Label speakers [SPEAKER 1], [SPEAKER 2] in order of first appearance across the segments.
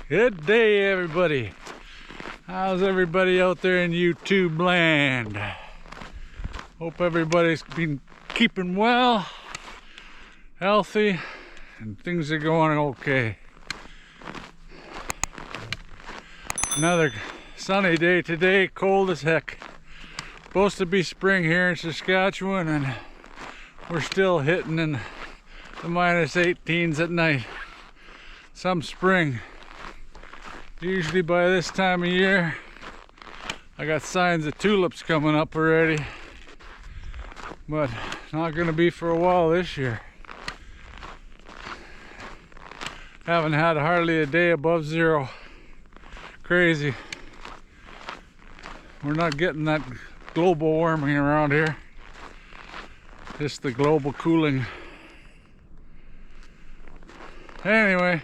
[SPEAKER 1] Good day, everybody. How's everybody out there in YouTube land? Hope everybody's been keeping well, healthy, and things are going okay. Another sunny day today, cold as heck. Supposed to be spring here in Saskatchewan, and we're still hitting in the -18s at night. Some spring. Usually by this time of year, I got signs of tulips coming up already, but not gonna be for a while this year. Haven't had hardly a day above zero. Crazy. We're not getting that global warming around here, just the global cooling. Anyway,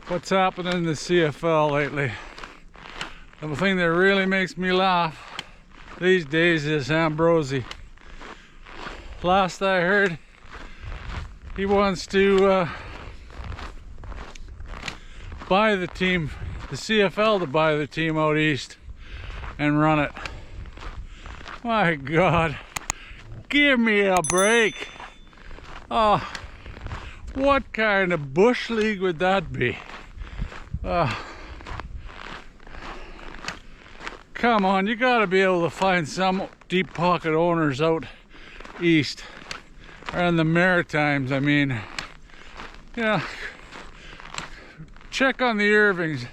[SPEAKER 1] what's happening in the CFL lately? The thing that really makes me laugh these days is Ambrosi. Last I heard, he wants to buy the team, the CFL to buy the team out east and run it. My God, give me a break. Oh, what kind of bush league would that be? Come on, you gotta be able to find some deep pocket owners out east, or in the Maritimes. I mean, yeah, check on the Irvings.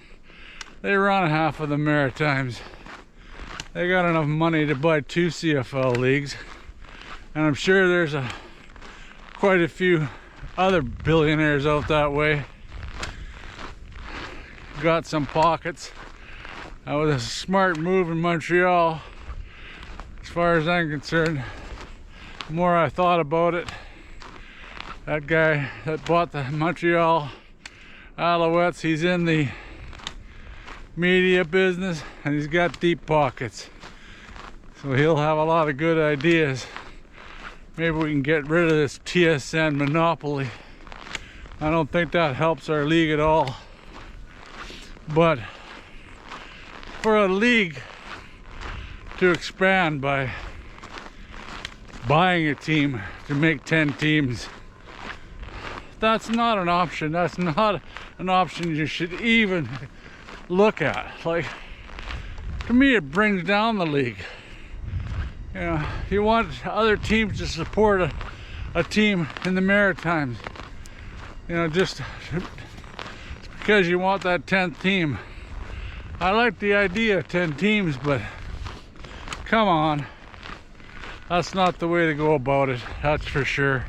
[SPEAKER 1] They run half of the Maritimes. They got enough money to buy 2 CFL leagues, and I'm sure there's quite a few other billionaires out that way. Got some pockets. That was a smart move in Montreal, as far as I'm concerned. The more I thought about it, that guy that bought the Montreal Alouettes, he's in the media business and he's got deep pockets, so he'll have a lot of good ideas. Maybe we can get rid of this TSN monopoly. I don't think that helps our league at all. But for a league to expand by buying a team to make 10 teams, that's not an option. That's not an option you should even look at. Like, to me, it brings down the league. You know, you want other teams to support a team in the Maritimes. You know, just because you want that 10th team. I like the idea of 10 teams, but come on. That's not the way to go about it, that's for sure.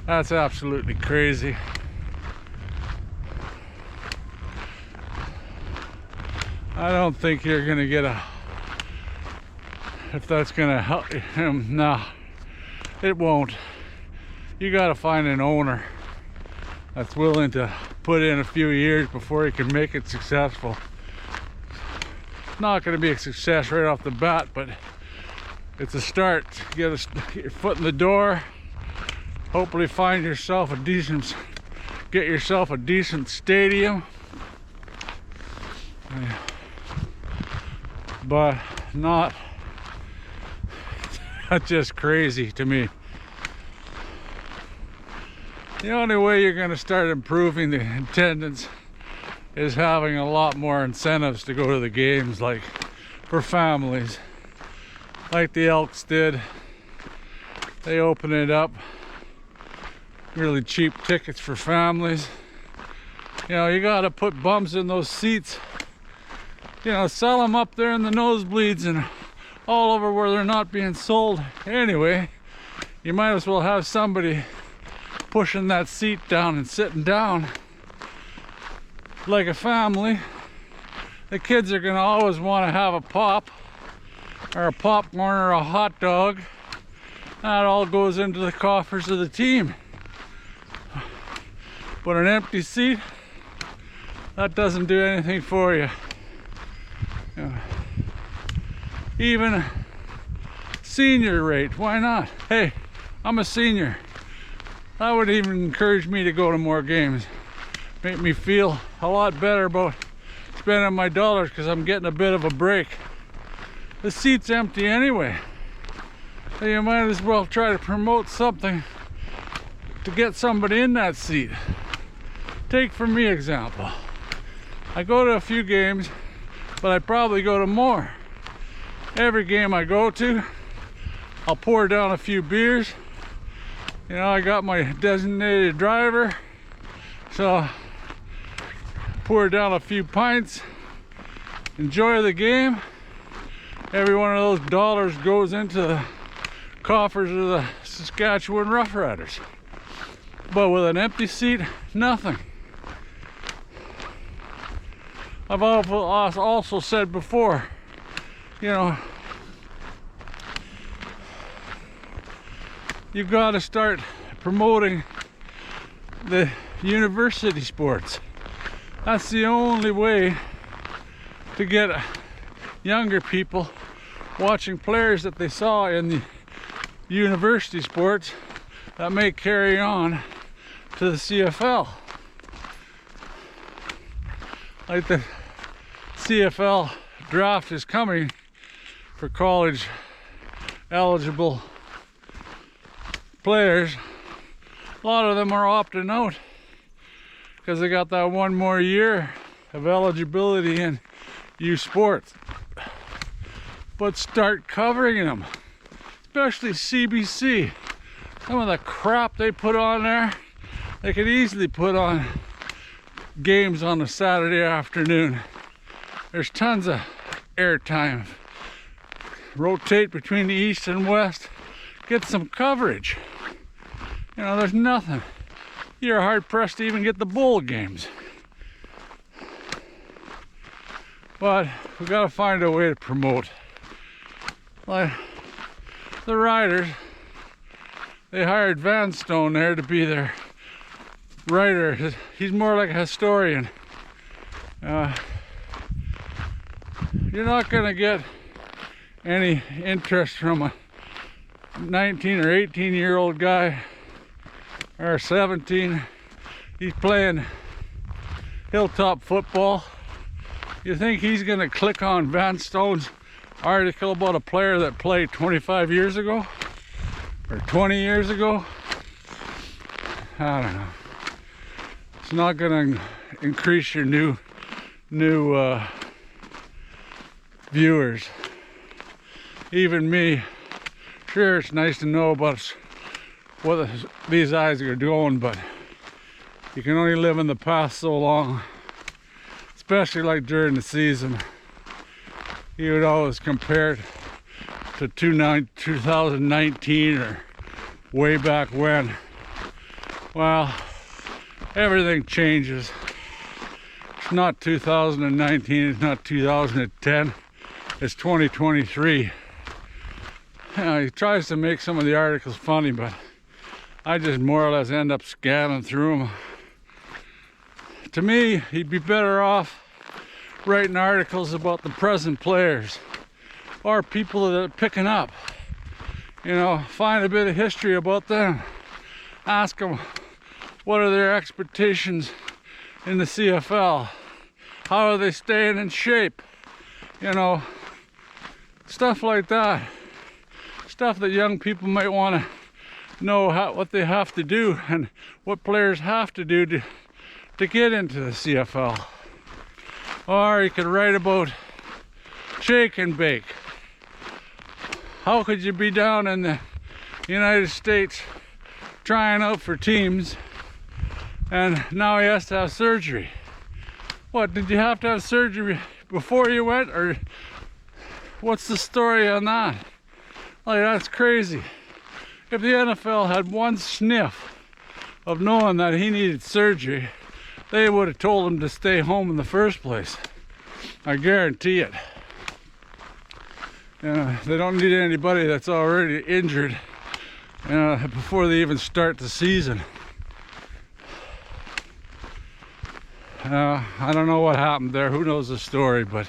[SPEAKER 1] That's absolutely crazy. I don't think you're gonna get if that's gonna help him. Nah, it won't. You gotta find an owner that's willing to put in a few years before he can make it successful. Not gonna be a success right off the bat, but it's a start. Get your foot in the door. Hopefully find yourself get yourself a decent stadium. But not, that's just crazy to me. The only way you're going to start improving the attendance is having a lot more incentives to go to the games, like for families, like the Elks did. They opened it up, really cheap tickets for families. You know, you got to put bumps in those seats. You know, sell them up there in the nosebleeds and all over where they're not being sold anyway. You might as well have somebody pushing that seat down and sitting down like a family. The kids are gonna always want to have a pop or a popcorn or a hot dog. That all goes into the coffers of the team. But an empty seat, that doesn't do anything for you. Even senior rate, why not? Hey, I'm a senior. That would even encourage me to go to more games. Make me feel a lot better about spending my dollars because I'm getting a bit of a break. The seat's empty anyway. So you might as well try to promote something to get somebody in that seat. Take for me example. I go to a few games, but I probably go to more. Every game I go to, I'll pour down a few beers. You know, I got my designated driver, so pour down a few pints, enjoy the game. Every one of those dollars goes into the coffers of the Saskatchewan Roughriders. But with an empty seat, nothing. I've also said before, you know, you've got to start promoting the university sports. That's the only way to get younger people watching players that they saw in the university sports that may carry on to the CFL. Like the CFL draft is coming for college eligible players. A lot of them are opting out because they got that one more year of eligibility in youth sports. But start covering them, especially CBC. Some of the crap they put on there, they could easily put on games on a Saturday afternoon. There's tons of airtime. Rotate between the east and west, get some coverage. You know, there's nothing. You're hard pressed to even get the bowl games. But we gotta find a way to promote. Like the Riders, they hired Van Stone there to be their writer. He's more like a historian. You're not gonna get any interest from a 19 or 18-year-old guy or 17. He's playing hilltop football. You think he's gonna click on Van Stone's article about a player that played 25 years ago or 20 years ago? I don't know. It's not gonna increase your new viewers. Even me, sure, it's nice to know about what these guys are doing, but you can only live in the past so long, especially like during the season. You would always compare it to 2019 or way back when. Well, everything changes. It's not 2019, it's not 2010, it's 2023. He tries to make some of the articles funny, but I just more or less end up scanning through them. To me, he'd be better off writing articles about the present players or people that are picking up. You know, find a bit of history about them. Ask them what are their expectations in the CFL. How are they staying in shape? You know, stuff like that. Stuff that young people might want to know what they have to do and what players have to do to get into the CFL. Or you could write about shake and bake. How could you be down in the United States trying out for teams and now he has to have surgery? What, did you have to have surgery before you went, or what's the story on that? Like, that's crazy. If the NFL had one sniff of knowing that he needed surgery, they would have told him to stay home in the first place. I guarantee it. They don't need anybody that's already injured before they even start the season. I don't know what happened there. Who knows the story, but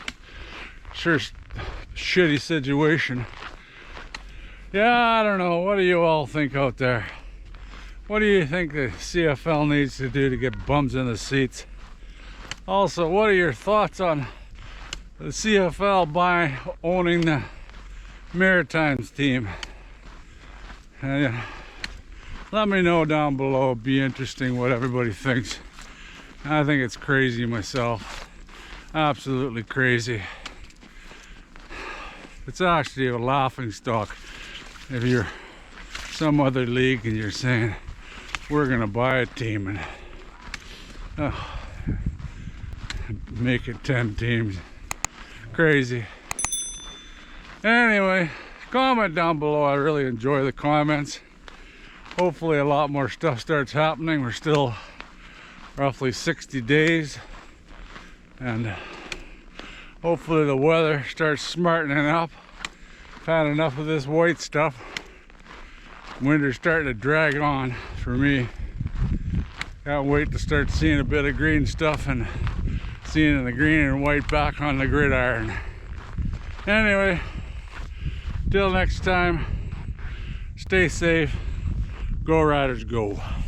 [SPEAKER 1] sure shitty situation. Yeah, I don't know. What do you all think out there? what do you think the CFL needs to do to get bums in the seats? Also, what are your thoughts on the CFL owning the Maritimes team? Let me know down below. It'd be interesting what everybody thinks. I think it's crazy myself. Absolutely crazy. It's actually a laughing stock if you're some other league and you're saying we're gonna buy a team and make it 10 teams. Crazy. Anyway, comment down below. I really enjoy the comments. Hopefully a lot more stuff starts happening. We're still roughly 60 days, and hopefully the weather starts smartening up. I've had enough of this white stuff. Winter's starting to drag on for me. Can't wait to start seeing a bit of green stuff and seeing the green and white back on the gridiron. Anyway, till next time, stay safe. Go Riders, go.